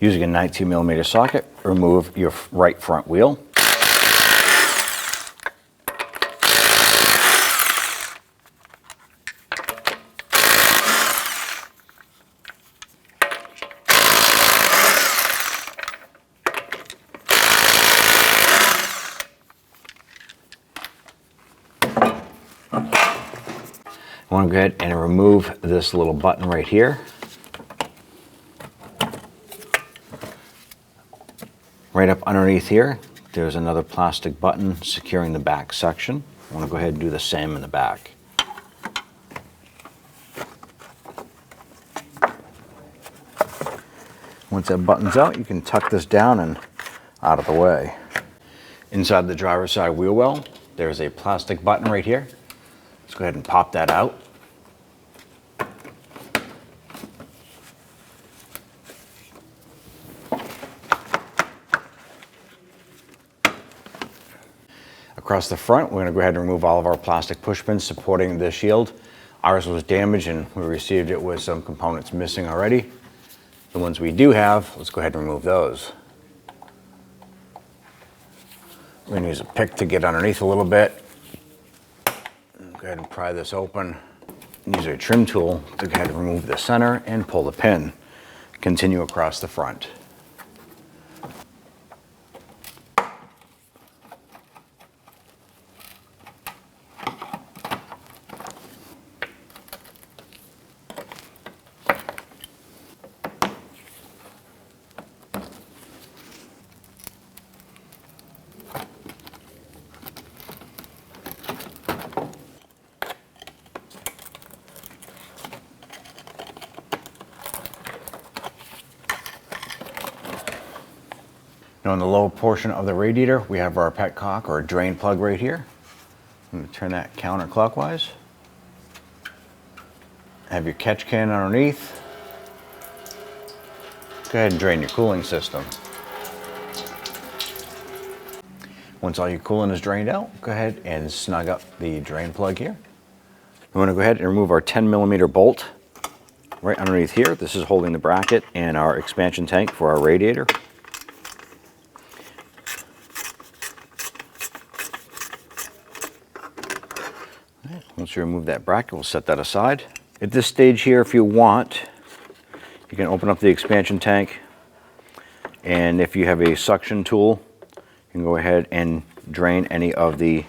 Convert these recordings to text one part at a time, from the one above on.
Using a 19mm socket, remove your right front wheel. I want to go ahead and remove this little button right here. Right up underneath here, there's another plastic button securing the back section. I want to go ahead and do the same in the back. Once that button's out, you can tuck this down and out of the way. Inside the driver's side wheel well, there's a plastic button right here. Let's go ahead and pop that out. Across the front, we're going to go ahead and remove all of our plastic push pins supporting the shield. Ours was damaged and we received it with some components missing already. The ones we do have, let's go ahead and remove those. We're going to use a pick to get underneath a little bit. Go ahead and pry this open. Use a trim tool to go ahead and remove the center and pull the pin. Continue across the front. Now in the lower portion of the radiator, we have our petcock or drain plug right here. I'm going to turn that counterclockwise. Have your catch can underneath. Go ahead and drain your cooling system. Once all your coolant is drained out, go ahead and snug up the drain plug here. We want to go ahead and remove our 10mm bolt right underneath here. This is holding the bracket and our expansion tank for our radiator. Once you remove that bracket, we'll set that aside. At this stage here, if you want, you can open up the expansion tank, and if you have a suction tool, you can go ahead and drain any of the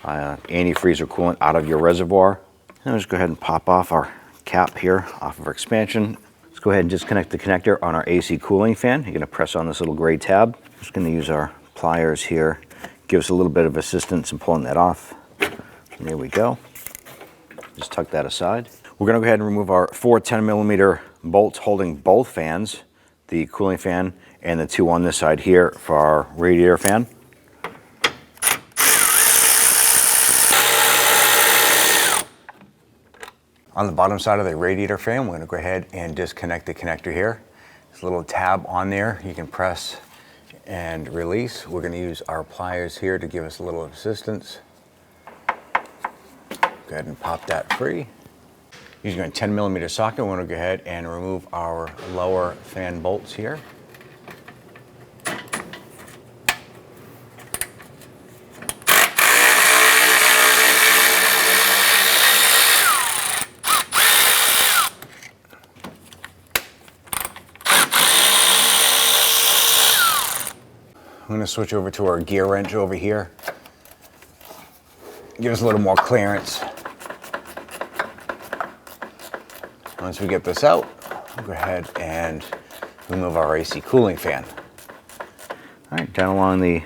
antifreeze or coolant out of your reservoir. And just go ahead and pop off our cap here off of our expansion. Let's go ahead and disconnect the connector on our AC cooling fan. You're going to press on this little gray tab. Just going to use our pliers here. Give us a little bit of assistance in pulling that off. And there we go. Just tuck that aside. We're going to go ahead and remove our 4 10mm bolts holding both fans, the cooling fan and the two on this side here for our radiator fan. On the bottom side of the radiator fan, we're going to go ahead and disconnect the connector here. There's a little tab on there you can press and release. We're going to use our pliers here to give us a little assistance. Go ahead and pop that free. Using a 10mm socket, we're going to go ahead and remove our lower fan bolts here. I'm going to switch over to our gear wrench over here. Give us a little more clearance. Once we get this out, we'll go ahead and remove our AC cooling fan. All right, down along the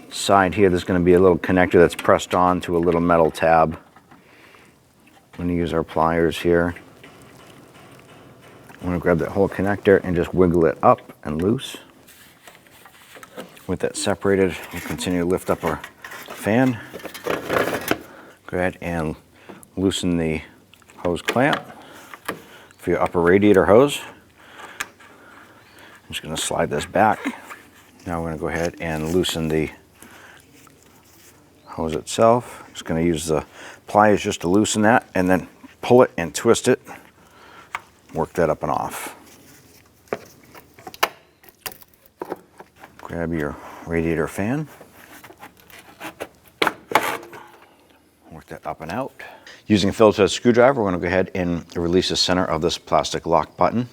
side here, there's going to be a little connector that's pressed on to a little metal tab. I'm going to use our pliers here. I'm going to grab that whole connector and just wiggle it up and loose. With that separated, we'll continue to lift up our fan. Go ahead and loosen the hose clamp for your upper radiator hose. I'm just going to slide this back. Now we're going to go ahead and loosen the hose itself. Just going to use the pliers just to loosen that and then pull it and twist it. Work that up and off. Grab your radiator fan. Work that up and out. Using a Phillips head screwdriver, we're going to go ahead and release the center of this plastic lock button.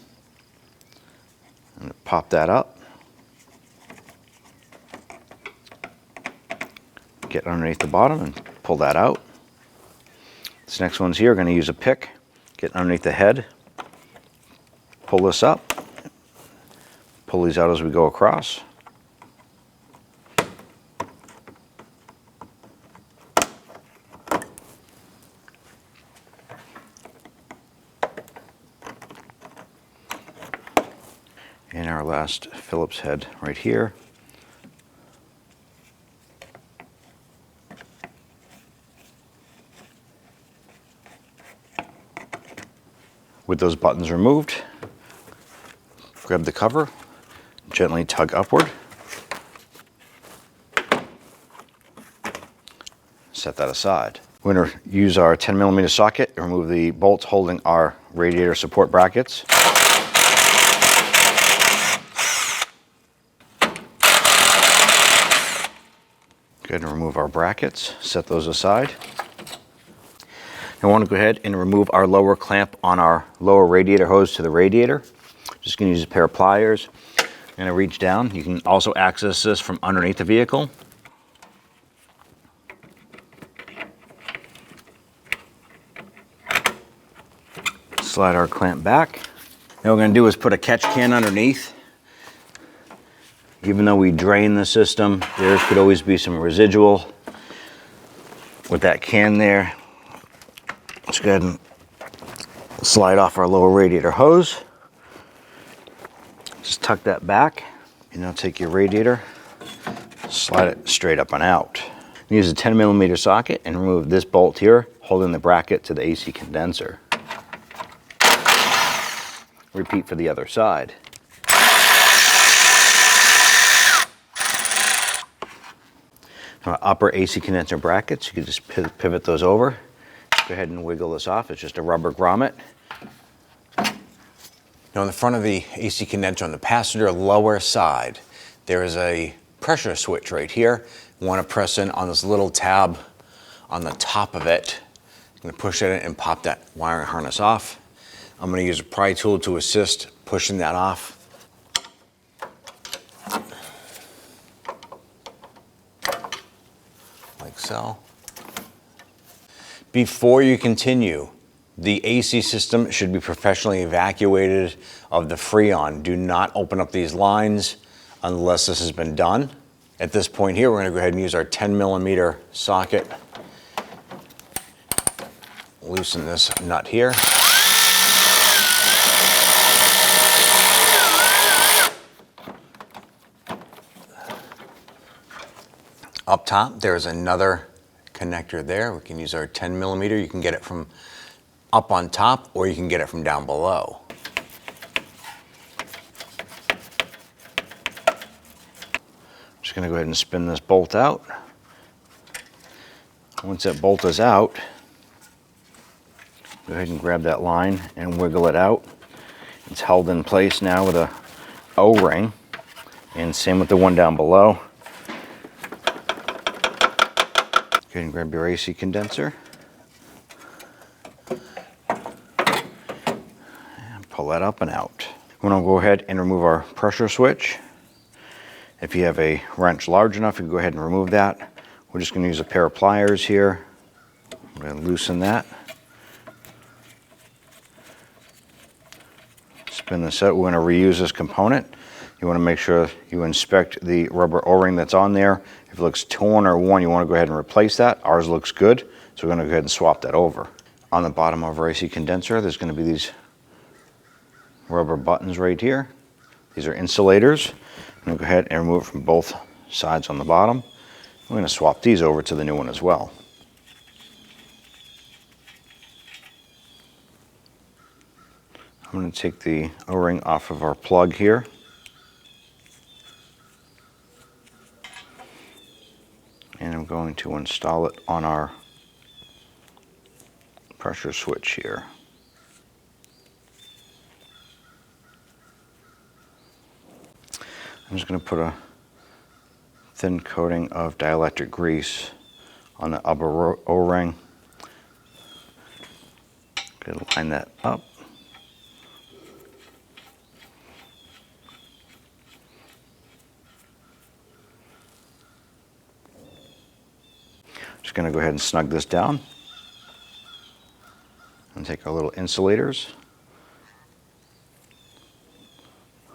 And pop that up. Get underneath the bottom and pull that out. This next one's here, going to use a pick. Get underneath the head. Pull this up. Pull these out as we go across. And our last Phillips head right here. With those buttons removed, grab the cover, gently tug upward. Set that aside. We're going to use our 10mm socket and remove the bolts holding our radiator support brackets. Go ahead and remove our brackets, set those aside. I want to go ahead and remove our lower clamp on our lower radiator hose to the radiator. Just going to use a pair of pliers. I'm going to reach down. You can also access this from underneath the vehicle. Slide our clamp back. Now what we're going to do is put a catch can underneath. Even though we drain the system, there could always be some residual with that can there. Let's go ahead and slide off our lower radiator hose. Just tuck that back, and now take your radiator, slide it straight up and out. Use a 10mm socket and remove this bolt here, holding the bracket to the AC condenser. Repeat for the other side. Our upper AC condenser brackets, you can just pivot those over. Go ahead and wiggle this off. It's just a rubber grommet. Now on the front of the AC condenser on the passenger lower side, there is a pressure switch right here. You want to press in on this little tab on the top of it. I'm going to push it in and pop that wiring harness off. I'm going to use a pry tool to assist pushing that off. Like so. Before you continue, the AC system should be professionally evacuated of the Freon. Do not open up these lines unless this has been done. At this point here, we're going to go ahead and use our 10mm socket. Loosen this nut here. Up top, there's another connector there. We can use our 10mm. You can get it from up on top, or you can get it from down below. Just going to go ahead and spin this bolt out. Once that bolt is out, go ahead and grab that line and wiggle it out. It's held in place now with a O-ring, and same with the one down below. Go ahead and grab your AC condenser. And pull that up and out. We're going to go ahead and remove our pressure switch. If you have a wrench large enough, you can go ahead and remove that. We're just going to use a pair of pliers here. I'm going to loosen that. Spin this out. We're going to reuse this component. You want to make sure you inspect the rubber O-ring that's on there. If it looks torn or worn, you want to go ahead and replace that. Ours looks good, so we're going to go ahead and swap that over. On the bottom of our AC condenser, there's going to be these rubber buttons right here. These are insulators. I'm going to go ahead and remove it from both sides on the bottom. We're going to swap these over to the new one as well. I'm going to take the O-ring off of our plug here. And I'm going to install it on our pressure switch here. I'm just going to put a thin coating of dielectric grease on the upper O-ring. Going to line that up. Just going to go ahead and snug this down. And take our little insulators.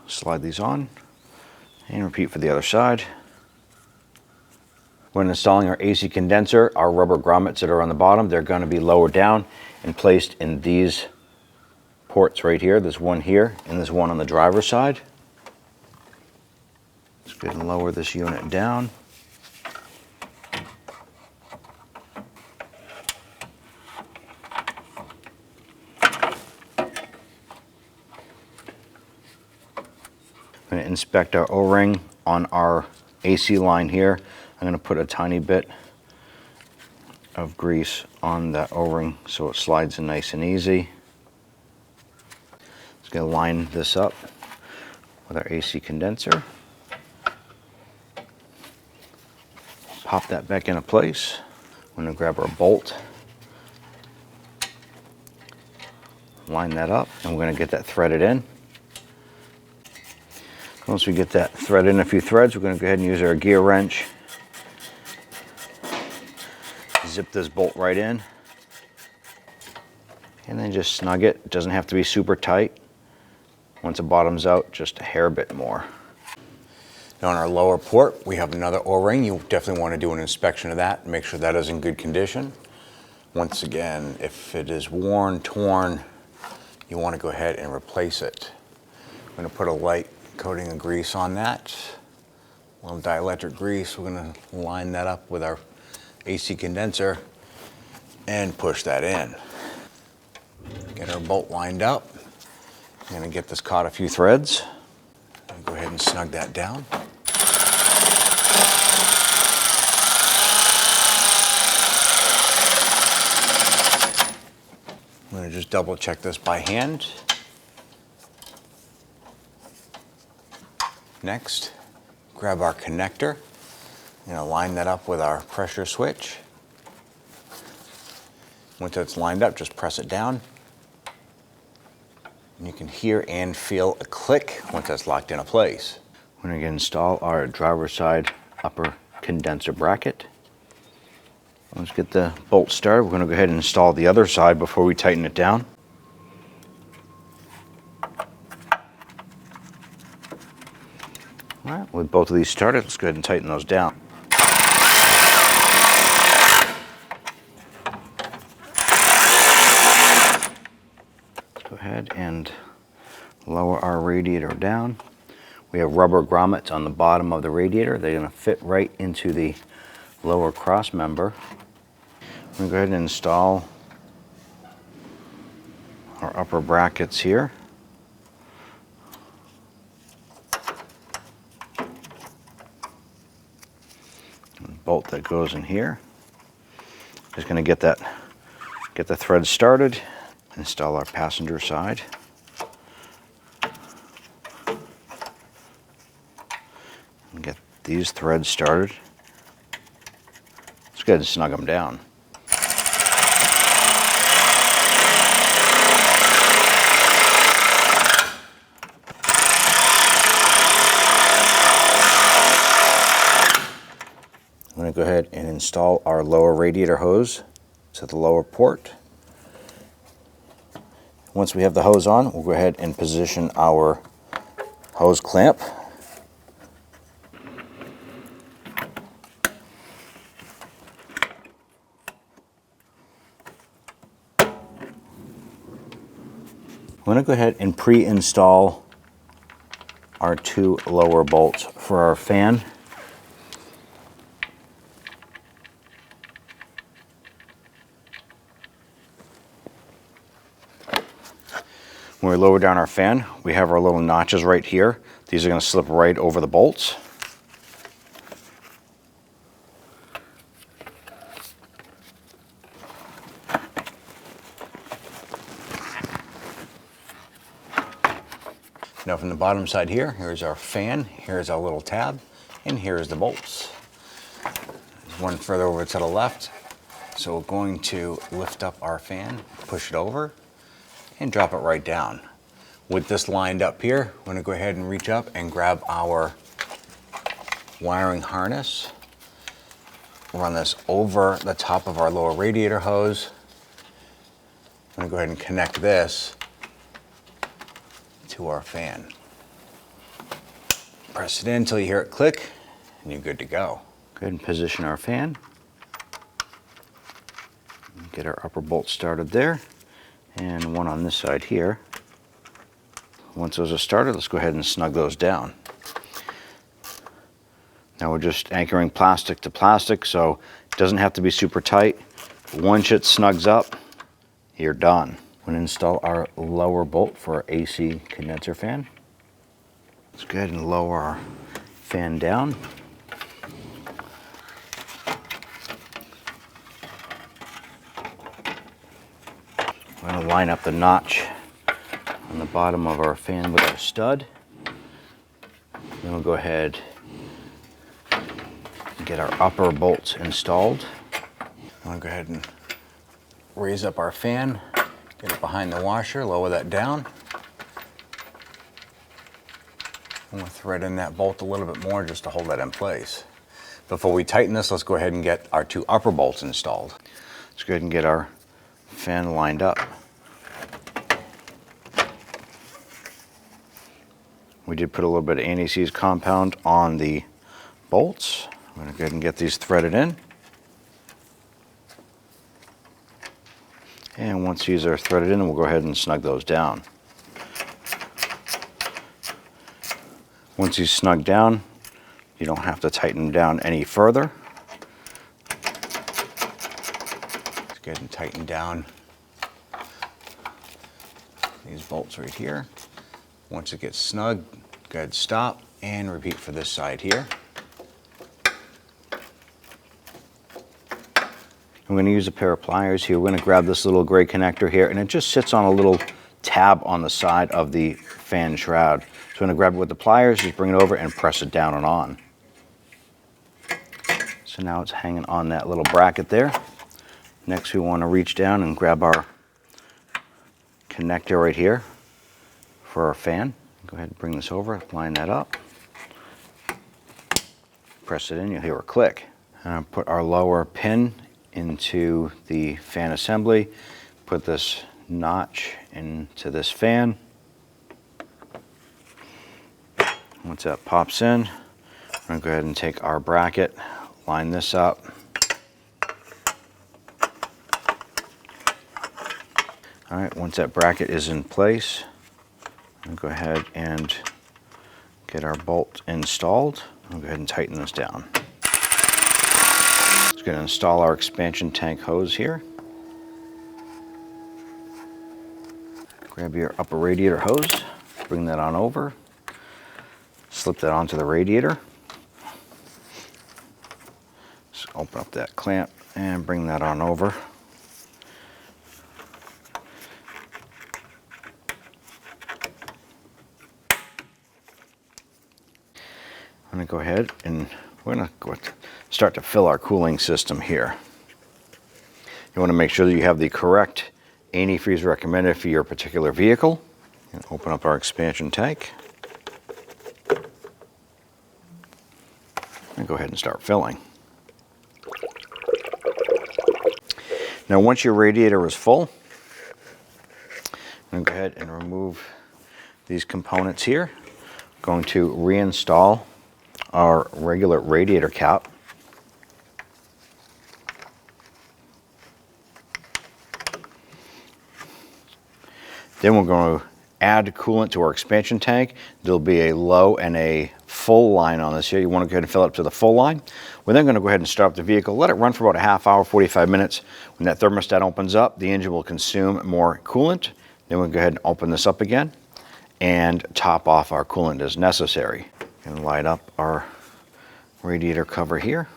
Slide these on. And repeat for the other side. When installing our AC condenser, our rubber grommets that are on the bottom, they're going to be lowered down and placed in these ports right here. There's one here and there's one on the driver's side. Let's go ahead and lower this unit down. I'm going to inspect our O-ring on our AC line here. I'm going to put a tiny bit of grease on that O-ring so it slides in nice and easy. Just going to line this up with our AC condenser. Pop that back into place. I'm going to grab our bolt. Line that up, and we're going to get that threaded in. Once we get that thread in a few threads, we're going to go ahead and use our gear wrench. Zip this bolt right in. And then just snug it. It doesn't have to be super tight. Once it bottoms out, just a hair bit more. Now on our lower port, we have another O-ring. You definitely want to do an inspection of that and make sure that is in good condition. Once again, if it is worn, torn, you want to go ahead and replace it. I'm going to put a light coating of grease on that. A little dielectric grease. We're going to line that up with our AC condenser and push that in. Get our bolt lined up. I'm going to get this caught a few threads. Go ahead and snug that down. I'm going to just double check this by hand. Next, grab our connector. I'm going to line that up with our pressure switch. Once it's lined up, just press it down. And you can hear and feel a click once that's locked into place. We're going to install our driver's side upper condenser bracket. Let's get the bolt started. We're going to go ahead and install the other side before we tighten it down. All right, with both of these started, let's go ahead and tighten those down. Let's go ahead and lower our radiator down. We have rubber grommets on the bottom of the radiator. They're going to fit right into the lower cross member. I'm going to go ahead and install our upper brackets here. Bolt that goes in here. Just going to get the thread started. Install our passenger side. And get these threads started. Let's go ahead and snug them down. I'm going to go ahead and install our lower radiator hose to the lower port. Once we have the hose on, we'll go ahead and position our hose clamp. I'm going to go ahead and pre-install our two lower bolts for our fan. When we lower down our fan, we have our little notches right here. These are going to slip right over the bolts. Now from the bottom side here, here's our fan, here's our little tab, and here's the bolts. one further over to the left. So we're going to lift up our fan, push it over, and drop it right down. With this lined up here, we're gonna go ahead and reach up and grab our wiring harness, run this over the top of our lower radiator hose. I'm gonna go ahead and connect this to our fan. Press it in until you hear it click, and you're good to go. Go ahead and position our fan. Get our upper bolt started there, and one on this side here. Once those are started, let's go ahead and snug those down. Now we're just anchoring plastic to plastic, so it doesn't have to be super tight. Once it snugs up, you're done. We're going to install our lower bolt for our AC condenser fan. Let's go ahead and lower our fan down. We're going to line up the notch on the bottom of our fan with our stud. Then we'll go ahead and get our upper bolts installed. I'm going to go ahead and raise up our fan, get it behind the washer, lower that down. I'm going to thread in that bolt a little bit more just to hold that in place. Before we tighten this, let's go ahead and get our two upper bolts installed. Let's go ahead and get our fan lined up. We did put a little bit of anti-seize compound on the bolts. I'm going to go ahead and get these threaded in. And once these are threaded in, we'll go ahead and snug those down. Once these snug down, you don't have to tighten them down any further. Let's go ahead and tighten down these bolts right here. Once it gets snug, go ahead, stop, and repeat for this side here. I'm going to use a pair of pliers here. We're going to grab this little gray connector here, and it just sits on a little tab on the side of the fan shroud. So I'm going to grab it with the pliers, just bring it over and press it down and on. So now it's hanging on that little bracket there. Next we want to reach down and grab our connector right here for our fan. Go ahead and bring this over, line that up. Press it in, you'll hear a click. And I'll put our lower pin into the fan assembly, put this notch into this fan. Once that pops in, I'm going to go ahead and take our bracket, line this up. All right, once that bracket is in place, I'm going to go ahead and get our bolt installed. I'll go ahead and tighten this down. Just going to install our expansion tank hose here. Grab your upper radiator hose, bring that on over, slip that onto the radiator. Just open up that clamp and bring that on over. I'm going to go ahead and we're going to start to fill our cooling system here. You want to make sure that you have the correct antifreeze recommended for your particular vehicle. And open up our expansion tank. And go ahead and start filling. Now once your radiator is full, I'm going to go ahead and remove these components here. I'm going to reinstall our regular radiator cap. Then we're going to add coolant to our expansion tank. There'll be a low and a full line on this here. You want to go ahead and fill it up to the full line. We're then going to go ahead and start up the vehicle, let it run for about a half hour, 45 minutes. When that thermostat opens up, the engine will consume more coolant. Then we'll go ahead and open this up again and top off our coolant as necessary. And light up our radiator cover here.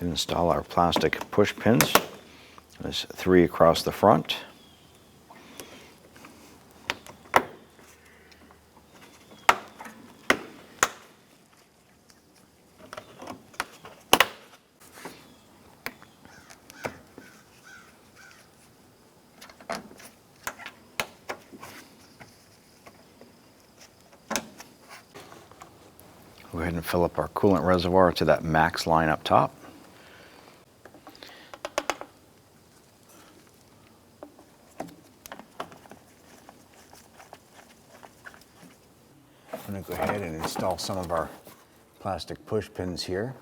Install our plastic push pins. There's 3 across the front. Go ahead and fill up our coolant reservoir to that max line up top. I'm going to go ahead and install some of our plastic push pins here.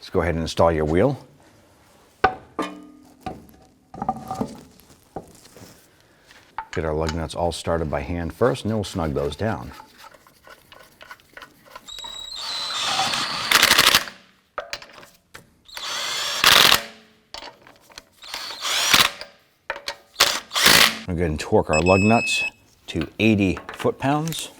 Let's go ahead and install your wheel. Get our lug nuts all started by hand first, and then we'll snug those down. We're going to torque our lug nuts to 80 foot-pounds.